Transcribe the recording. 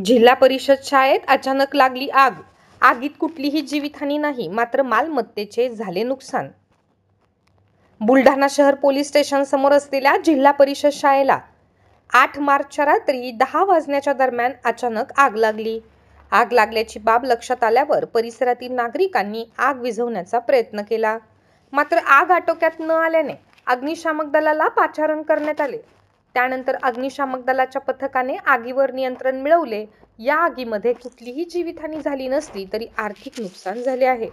जिल्हा परिषद शाळेत अचानक लागली आग. आगीत कुठलीही जीवितहानी नाही, मात्र मालमत्तेचे झाले नुकसान. बुलढाणा शहर पोलीस स्टेशन समोर असलेल्या जिल्हा परिषद शाळेला 8 मार्चच्या रात्री 10 वाजण्याच्या दरम्यान अचानक आग लागली. आग लागल्याची बाब लक्षात आल्यावर परिसरातील नागरिकांनी आग विझवण्याचा प्रयत्न केला. मात्र आग आटोक्यात न आल्याने अग्निशामक दलाला पाचारण करण्यात आले. त्यानंतर अग्निशामक दलाच्या पथकाने आगीवर नियंत्रण मिळवले. या आगीमध्ये कुठलीही जीवितहानी झाली नसली तरी आर्थिक नुकसान झाले आहे.